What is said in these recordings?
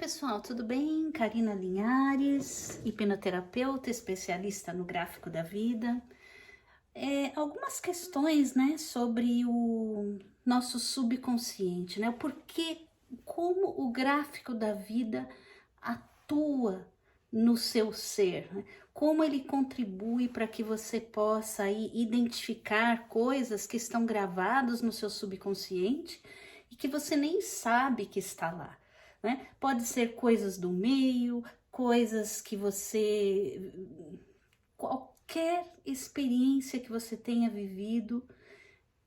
pessoal, tudo bem? Karina Linhares, hipnoterapeuta, especialista no gráfico da vida. Algumas questões, né, sobre o nosso subconsciente, né? O porquê, como o gráfico da vida atua no seu ser, né? Como ele contribui para que você possa aí identificar coisas que estão gravadas no seu subconsciente e que você nem sabe que está lá, né? Pode ser coisas do meio, coisas que você, qualquer experiência que você tenha vivido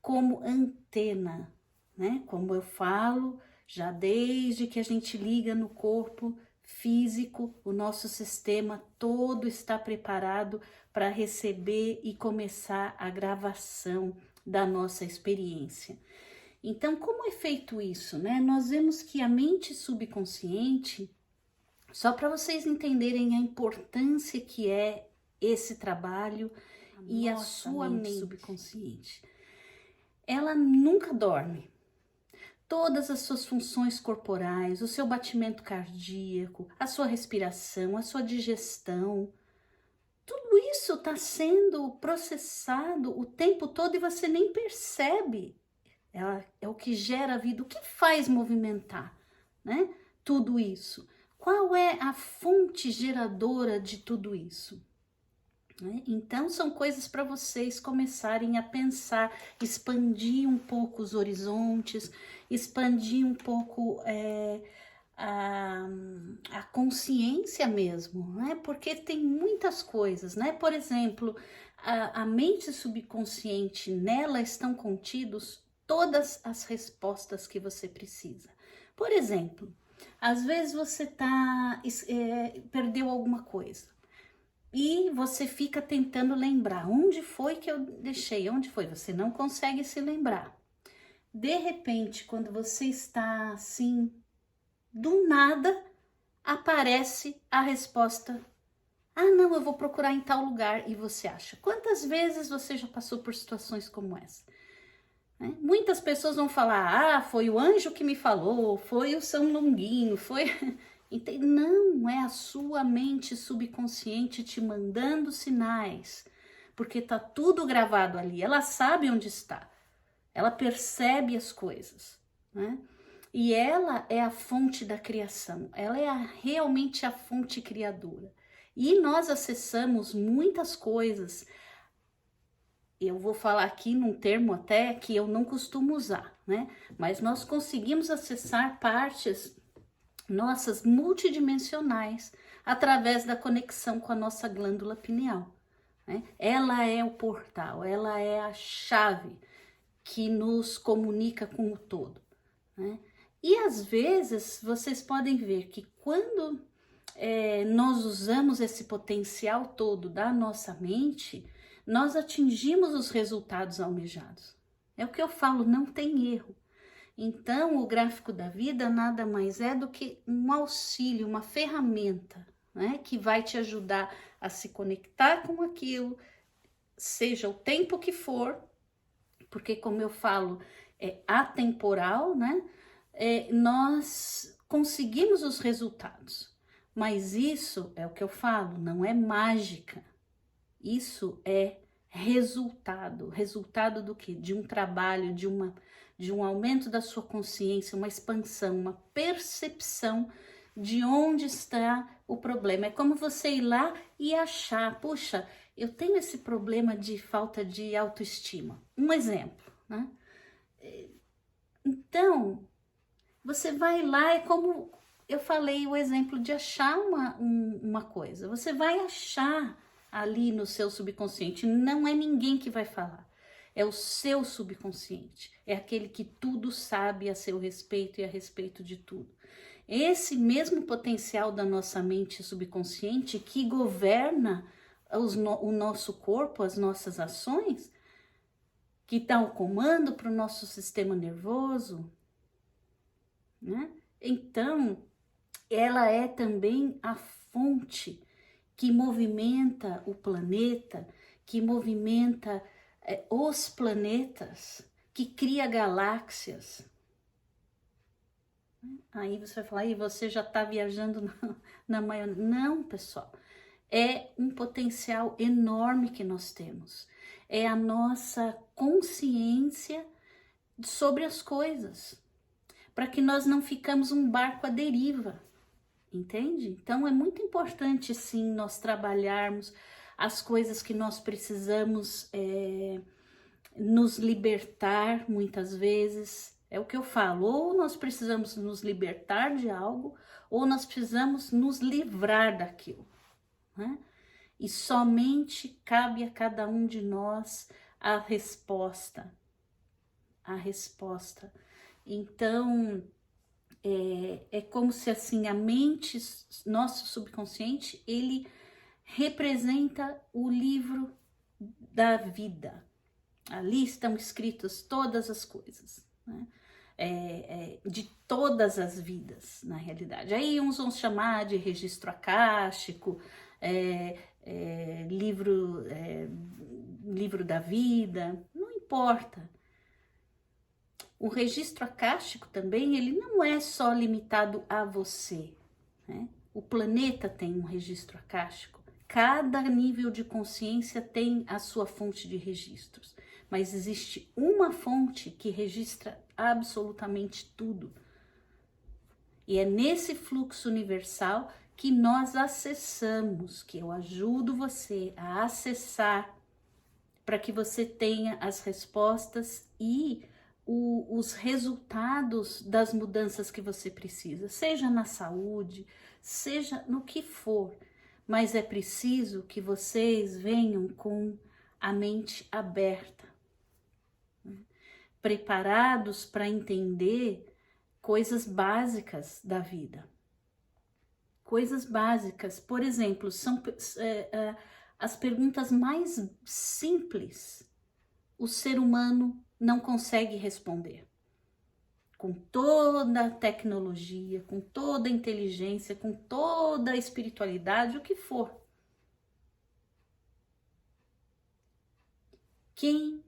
como antena, né? Como eu falo, já desde que a gente liga no corpo físico, o nosso sistema todo está preparado para receber e começar a gravação da nossa experiência. Então, como é feito isso, né? Nós vemos que a mente subconsciente, só para vocês entenderem a importância que é esse trabalho e a sua mente subconsciente, ela nunca dorme. Todas as suas funções corporais, o seu batimento cardíaco, a sua respiração, a sua digestão, tudo isso está sendo processado o tempo todo e você nem percebe. Ela é o que gera a vida, o que faz movimentar, né? Tudo isso. Qual é a fonte geradora de tudo isso? Né? Então, são coisas para vocês começarem a pensar, expandir um pouco os horizontes, expandir um pouco a consciência mesmo, né? Porque tem muitas coisas, né? Por exemplo, a mente subconsciente, nela estão contidos todas as respostas que você precisa. Por exemplo, às vezes você perdeu alguma coisa e você fica tentando lembrar onde foi que eu deixei, onde foi, você não consegue se lembrar. De repente, quando você está assim, do nada aparece a resposta. Ah, não, eu vou procurar em tal lugar, e você acha. Quantas vezes você já passou por situações como essa? Né? Muitas pessoas vão falar, ah, foi o anjo que me falou, foi o São Longuinho, foi... Não, é a sua mente subconsciente te mandando sinais, porque tá tudo gravado ali, ela sabe onde está, ela percebe as coisas, né? E ela é a fonte da criação, ela é realmente a fonte criadora. E nós acessamos muitas coisas. Eu vou falar aqui num termo até que eu não costumo usar, né? Mas nós conseguimos acessar partes nossas multidimensionais através da conexão com a nossa glândula pineal, né? Ela é o portal, ela é a chave que nos comunica com o todo, né? E às vezes vocês podem ver que quando nós usamos esse potencial todo da nossa mente, nós atingimos os resultados almejados. É o que eu falo, não tem erro. Então, o gráfico da vida nada mais é do que um auxílio, uma ferramenta, né, que vai te ajudar a se conectar com aquilo, seja o tempo que for, porque, como eu falo, é atemporal, né? Nós conseguimos os resultados, mas isso é o que eu falo, não é mágica. Isso é resultado. Resultado do quê? De um trabalho, de um aumento da sua consciência, uma expansão, uma percepção de onde está o problema. É como você ir lá e achar, puxa, eu tenho esse problema de falta de autoestima. Um exemplo, né? Então, você vai lá, é como eu falei o exemplo de achar uma coisa. Você vai achar ali no seu subconsciente, não é ninguém que vai falar. É o seu subconsciente, é aquele que tudo sabe a seu respeito e a respeito de tudo. Esse mesmo potencial da nossa mente subconsciente que governa o nosso corpo, as nossas ações, que dá o comando para o nosso sistema nervoso, né? Então, ela é também a fonte que movimenta o planeta, que movimenta os planetas, que cria galáxias, Aí você vai falar, e você já está viajando na maionese. Não, pessoal. É um potencial enorme que nós temos. É a nossa consciência sobre as coisas, para que nós não ficamos um barco à deriva, entende? Então é muito importante, sim, nós trabalharmos as coisas que nós precisamos nos libertar muitas vezes. É o que eu falo, ou nós precisamos nos libertar de algo, ou nós precisamos nos livrar daquilo, né? E somente cabe a cada um de nós a resposta. A resposta. Então, é como se assim, a mente, nosso subconsciente, ele representa o livro da vida. Ali estão escritas todas as coisas, né? De todas as vidas, na realidade. Aí uns vão chamar de registro acástico, livro da vida, não importa. O registro acástico também, ele não é só limitado a você, né? O planeta tem um registro acástico. Cada nível de consciência tem a sua fonte de registros, mas existe uma fonte que registra absolutamente tudo. E é nesse fluxo universal que nós acessamos, que eu ajudo você a acessar, para que você tenha as respostas e os resultados das mudanças que você precisa, seja na saúde, seja no que for, mas é preciso que vocês venham com a mente aberta, né? Preparados para entender coisas básicas da vida. Coisas básicas, por exemplo, são as perguntas mais simples. O ser humano não consegue responder. Com toda a tecnologia, com toda a inteligência, com toda a espiritualidade, o que for. Quem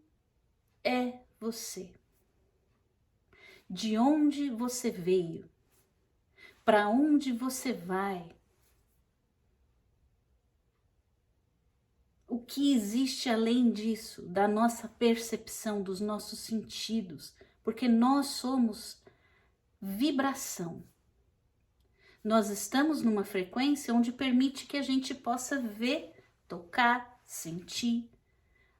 é você? De onde você veio? Para onde você vai? O que existe além disso, da nossa percepção, dos nossos sentidos? Porque nós somos vibração. Nós estamos numa frequência onde permite que a gente possa ver, tocar, sentir.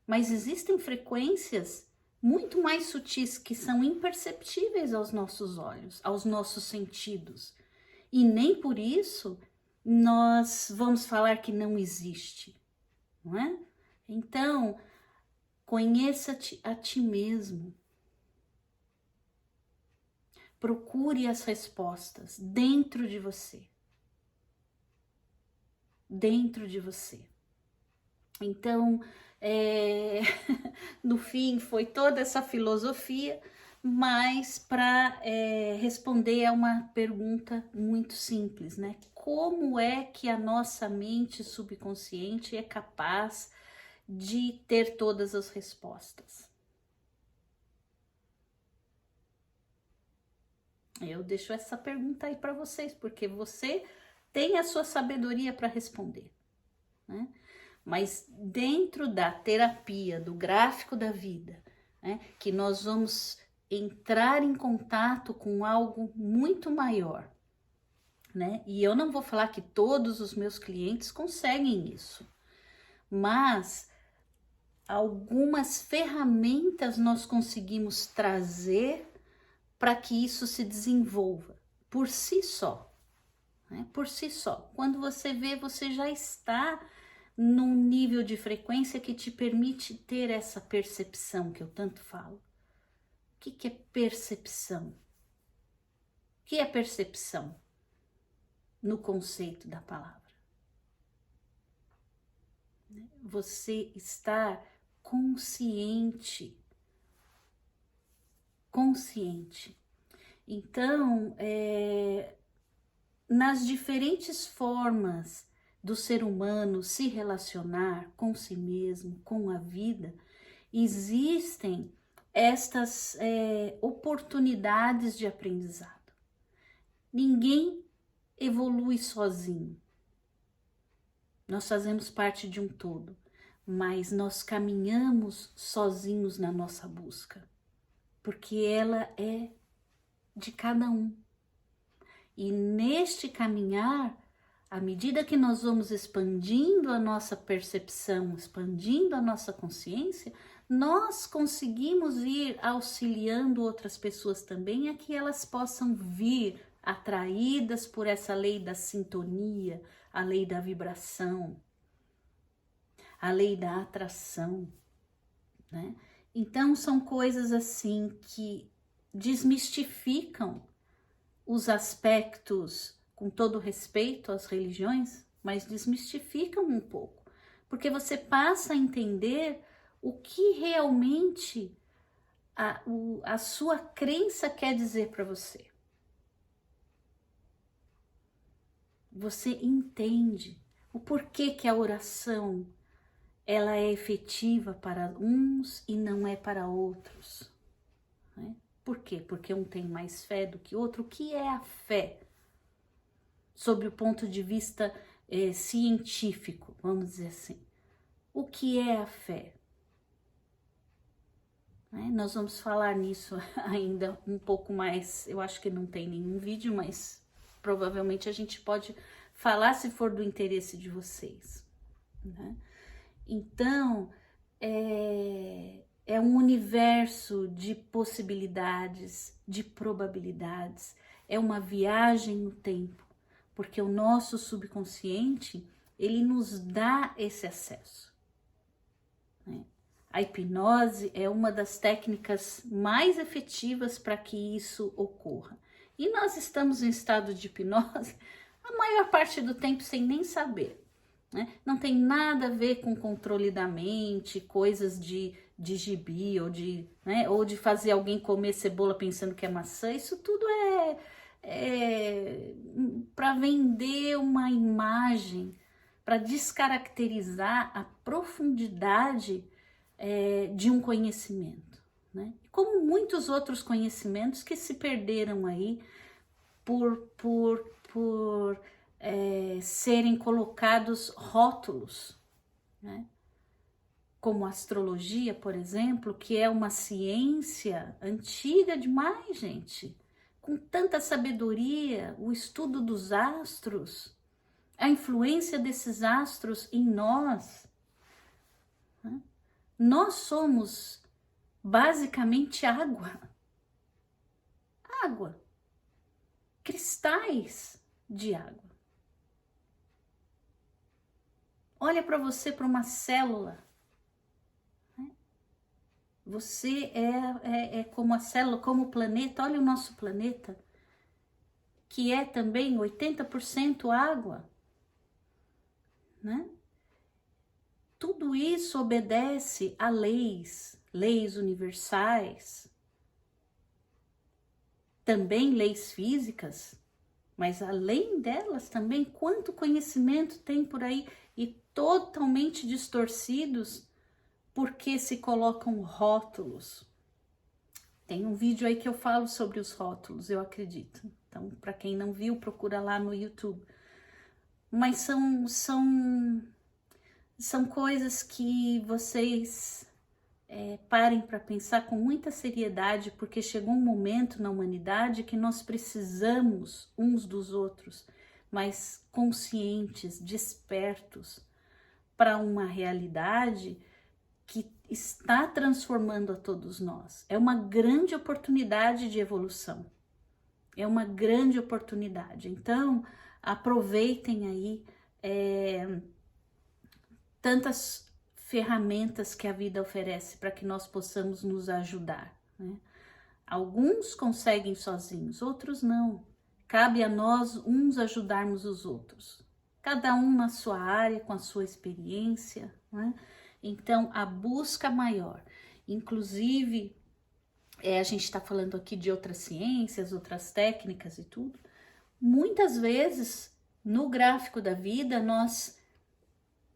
Mas existem frequências muito mais sutis que são imperceptíveis aos nossos olhos, aos nossos sentidos. E nem por isso nós vamos falar que não existe, não é? Então, conheça-te a ti mesmo. Procure as respostas dentro de você. Dentro de você. Então, no fim, foi toda essa filosofia, mas para responder a uma pergunta muito simples, né? Como é que a nossa mente subconsciente é capaz de ter todas as respostas? Eu deixo essa pergunta aí para vocês, porque você tem a sua sabedoria para responder, né? Mas dentro da terapia, do gráfico da vida, né, que nós vamos entrar em contato com algo muito maior, né? E eu não vou falar que todos os meus clientes conseguem isso, mas algumas ferramentas nós conseguimos trazer para que isso se desenvolva por si só, né? Por si só. Quando você vê, você já está num nível de frequência que te permite ter essa percepção que eu tanto falo. O que é percepção? O que é percepção no conceito da palavra? Você está consciente. Consciente. Então, nas diferentes formas do ser humano se relacionar com si mesmo, com a vida, existem estas oportunidades de aprendizado. Ninguém evolui sozinho. Nós fazemos parte de um todo, mas nós caminhamos sozinhos na nossa busca, porque ela é de cada um. E neste caminhar, à medida que nós vamos expandindo a nossa percepção, expandindo a nossa consciência, nós conseguimos ir auxiliando outras pessoas também a que elas possam vir atraídas por essa lei da sintonia, a lei da vibração, a lei da atração, né? Então são coisas assim que desmistificam os aspectos, com todo respeito às religiões, mas desmistificam um pouco, porque você passa a entender o que realmente a sua crença quer dizer para você. Você entende o porquê que a oração ela é efetiva para uns e não é para outros, né? Por quê? Porque um tem mais fé do que outro. O que é a fé? Sob o ponto de vista científico, vamos dizer assim. O que é a fé? Né? Nós vamos falar nisso ainda um pouco mais. Eu acho que não tem nenhum vídeo, mas provavelmente a gente pode falar se for do interesse de vocês, né? Então, é um universo de possibilidades, de probabilidades, é uma viagem no tempo, porque o nosso subconsciente, ele nos dá esse acesso, né? A hipnose é uma das técnicas mais efetivas para que isso ocorra. E nós estamos em estado de hipnose a maior parte do tempo sem nem saber, né? Não tem nada a ver com controle da mente, coisas de gibi ou né, ou de fazer alguém comer cebola pensando que é maçã. Isso tudo é para vender uma imagem, para descaracterizar a profundidade de um conhecimento, né? Como muitos outros conhecimentos que se perderam aí por serem colocados rótulos, né? Como a astrologia, por exemplo, que é uma ciência antiga demais, gente, com tanta sabedoria, o estudo dos astros, a influência desses astros em nós, né? Nós somos basicamente água, cristais de água. Olha para você, para uma célula. Você é como a célula, como o planeta. Olha o nosso planeta, que é também 80% água, né? Tudo isso obedece a leis universais, também leis físicas, mas além delas também, quanto conhecimento tem por aí e totalmente distorcidos porque se colocam rótulos. Tem um vídeo aí que eu falo sobre os rótulos, eu acredito. Então, para quem não viu, procura lá no YouTube. Mas são coisas que vocês parem para pensar com muita seriedade, porque chegou um momento na humanidade que nós precisamos uns dos outros, mas conscientes, despertos para uma realidade que está transformando a todos nós. É uma grande oportunidade de evolução, é uma grande oportunidade. Então, aproveitem aí tantas ferramentas que a vida oferece para que nós possamos nos ajudar, né? Alguns conseguem sozinhos, outros não. Cabe a nós uns ajudarmos os outros, cada um na sua área, com a sua experiência, né? Então, a busca maior, inclusive, a gente está falando aqui de outras ciências, outras técnicas e tudo. Muitas vezes, no gráfico da vida, nós,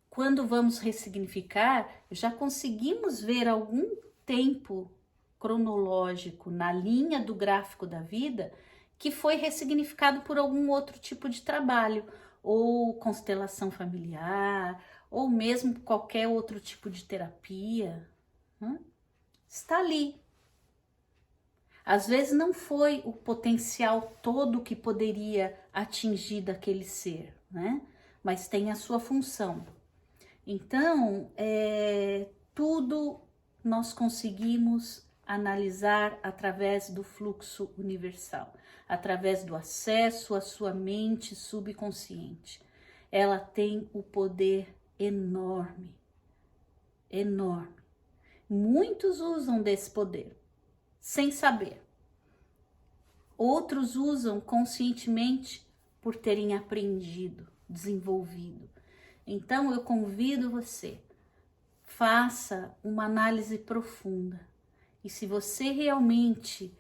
quando vamos ressignificar, já conseguimos ver algum tempo cronológico na linha do gráfico da vida que foi ressignificado por algum outro tipo de trabalho, ou constelação familiar, ou mesmo qualquer outro tipo de terapia, né? Está ali. Às vezes não foi o potencial todo que poderia atingir daquele ser, né? Mas tem a sua função. Então, tudo nós conseguimos analisar através do fluxo universal, através do acesso à sua mente subconsciente. Ela tem o poder enorme, enorme. Muitos usam desse poder sem saber. Outros usam conscientemente por terem aprendido, desenvolvido. Então eu convido você, faça uma análise profunda. E se você realmente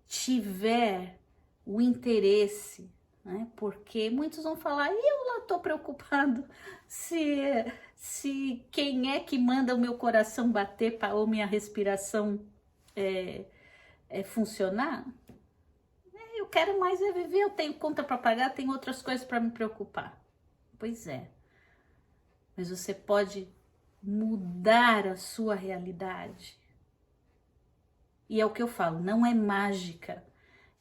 tiver o interesse, né? Porque muitos vão falar, eu lá tô preocupado se quem é que manda o meu coração bater ou minha respiração funcionar. Eu quero mais é viver, eu tenho conta para pagar, tenho outras coisas para me preocupar. Pois é, mas você pode mudar a sua realidade. E é o que eu falo, não é mágica,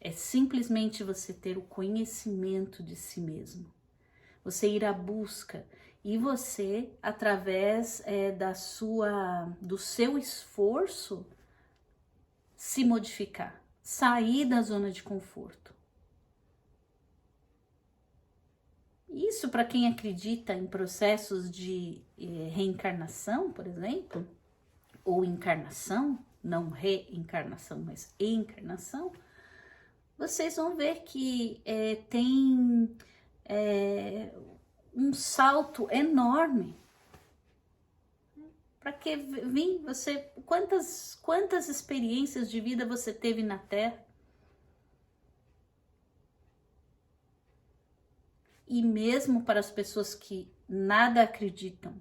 é simplesmente você ter o conhecimento de si mesmo. Você ir à busca e você, através do seu esforço, se modificar, sair da zona de conforto. Isso para quem acredita em processos de reencarnação, por exemplo, ou encarnação, não reencarnação, mas encarnação, vocês vão ver que tem um salto enorme. Para que vir você, quantas experiências de vida você teve na Terra? E mesmo para as pessoas que nada acreditam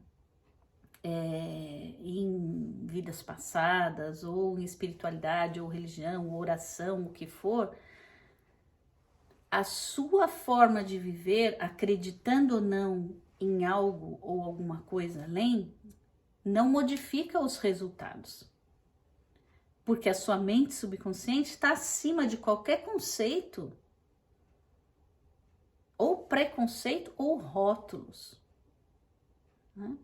em vidas passadas, ou em espiritualidade, ou religião, ou oração, o que for, a sua forma de viver, acreditando ou não em algo ou alguma coisa além, não modifica os resultados. Porque a sua mente subconsciente está acima de qualquer conceito, ou preconceito, ou rótulos, né?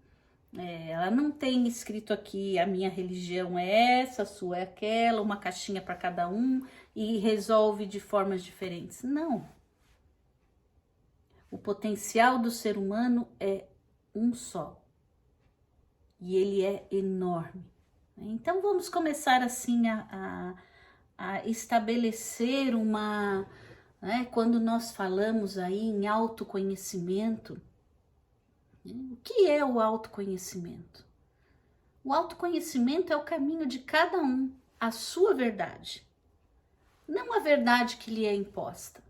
Ela não tem escrito aqui, a minha religião é essa, a sua é aquela, uma caixinha para cada um e resolve de formas diferentes. Não. O potencial do ser humano é um só. E ele é enorme. Então vamos começar assim a estabelecer uma... Né, quando nós falamos aí em autoconhecimento, o que é o autoconhecimento? O autoconhecimento é o caminho de cada um, a sua verdade, não a verdade que lhe é imposta.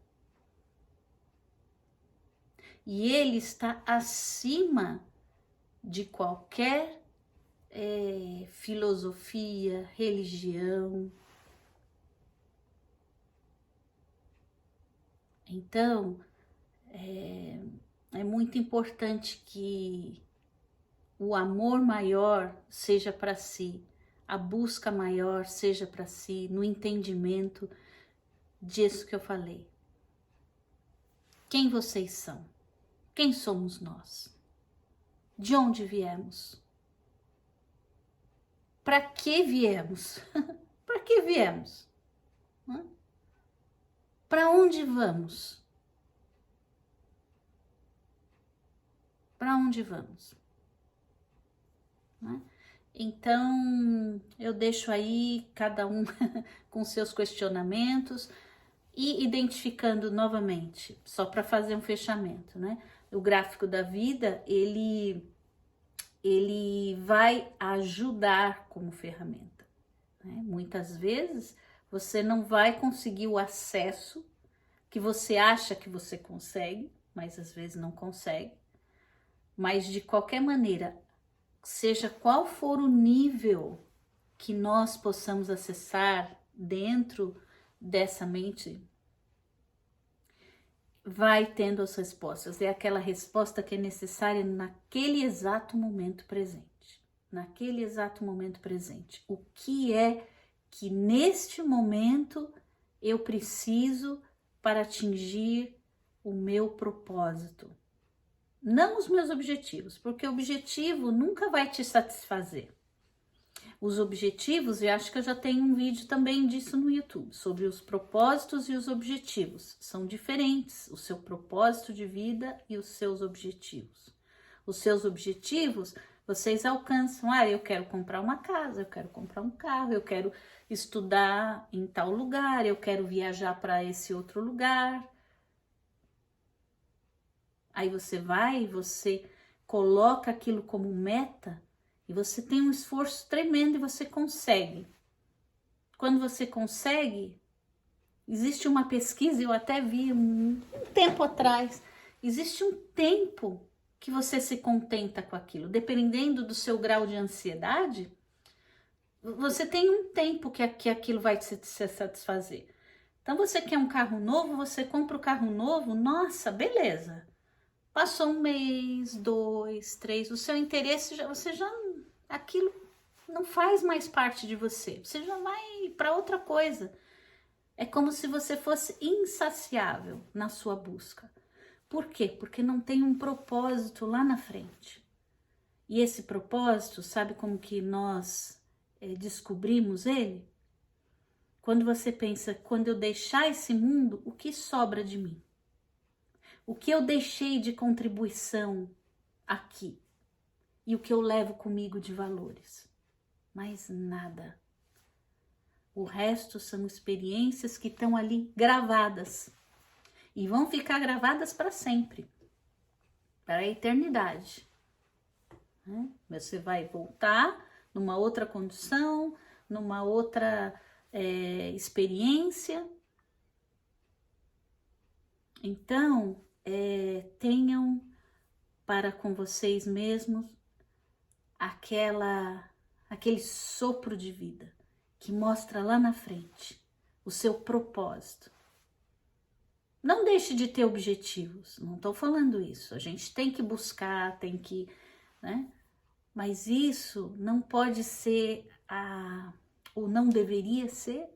E ele está acima de qualquer filosofia, religião. Então, é muito importante que o amor maior seja para si, a busca maior seja para si, no entendimento disso que eu falei. Quem vocês são? Quem somos nós? De onde viemos? Para que viemos? Para que viemos? Para onde vamos? Para onde vamos? Então, eu deixo aí cada um com seus questionamentos e identificando novamente, só para fazer um fechamento, né? O gráfico da vida, ele vai ajudar como ferramenta, né? Muitas vezes você não vai conseguir o acesso que você acha que você consegue, mas às vezes não consegue. Mas de qualquer maneira, seja qual for o nível que nós possamos acessar dentro dessa mente vai tendo as respostas. É aquela resposta que é necessária naquele exato momento presente. Naquele exato momento presente. O que é que neste momento eu preciso para atingir o meu propósito? Não os meus objetivos, porque o objetivo nunca vai te satisfazer. Os objetivos, eu acho que eu já tenho um vídeo também disso no YouTube, sobre os propósitos e os objetivos. São diferentes, o seu propósito de vida e os seus objetivos. Os seus objetivos, vocês alcançam. Ah, eu quero comprar uma casa, eu quero comprar um carro, eu quero estudar em tal lugar, eu quero viajar para esse outro lugar. Aí você vai, você coloca aquilo como meta e você tem um esforço tremendo e você consegue. Quando você consegue, existe uma pesquisa, eu até vi um tempo atrás, existe um tempo que você se contenta com aquilo. Dependendo do seu grau de ansiedade, você tem um tempo que aquilo vai te satisfazer. Então você quer um carro novo, você compra o carro novo, nossa, beleza. Passou um mês, 2, 3, o seu interesse, você já, aquilo não faz mais parte de você. Você já vai para outra coisa. É como se você fosse insaciável na sua busca. Por quê? Porque não tem um propósito lá na frente. E esse propósito, sabe como que nós descobrimos ele? Quando você pensa, quando eu deixar esse mundo, o que sobra de mim? O que eu deixei de contribuição aqui? E o que eu levo comigo de valores? Mais nada. O resto são experiências que estão ali gravadas. E vão ficar gravadas para sempre. Para a eternidade. Você vai voltar numa outra condição, numa outra experiência. Então, tenham para com vocês mesmos aquele sopro de vida que mostra lá na frente o seu propósito. Não deixe de ter objetivos, não estou falando isso. A gente tem que buscar, tem que, né? Mas isso não pode ser ou não deveria ser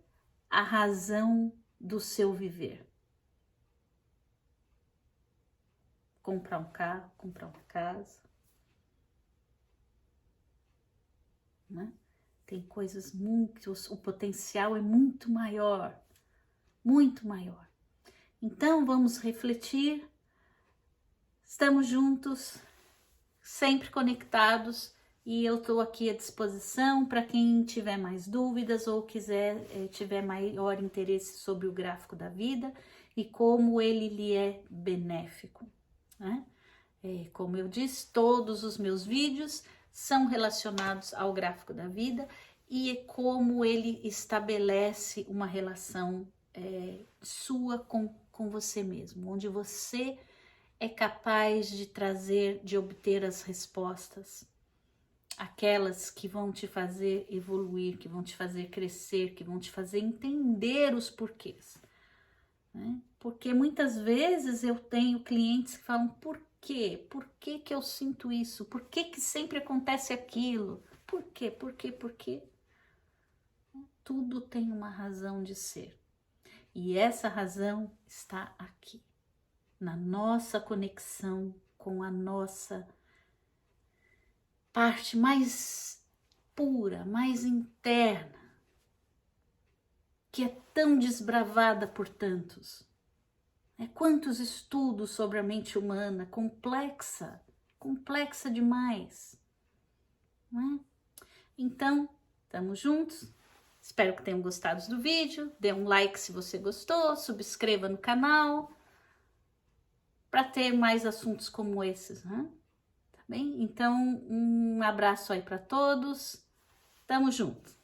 a razão do seu viver. Comprar um carro, comprar uma casa, né? Tem coisas o potencial é muito maior, muito maior. Então vamos refletir, estamos juntos, sempre conectados e eu estou aqui à disposição para quem tiver mais dúvidas ou tiver maior interesse sobre o gráfico da vida e como ele lhe é benéfico, né? Como eu disse, todos os meus vídeos são relacionados ao gráfico da vida e como ele estabelece uma relação sua com você mesmo, onde você é capaz de de obter as respostas, aquelas que vão te fazer evoluir, que vão te fazer crescer, que vão te fazer entender os porquês, né? Porque muitas vezes eu tenho clientes que falam, por quê? Por que que eu sinto isso? Por que que sempre acontece aquilo? Por quê? Por quê? Por quê? Tudo tem uma razão de ser. E essa razão está aqui, na nossa conexão com a nossa parte mais pura, mais interna, que é tão desbravada por tantos. Quantos estudos sobre a mente humana, complexa demais. Não é? Então, estamos juntos. Espero que tenham gostado do vídeo. Dê um like se você gostou, subscreva no canal para ter mais assuntos como esses, né? Tá bem? Então, um abraço aí para todos. Tamo junto.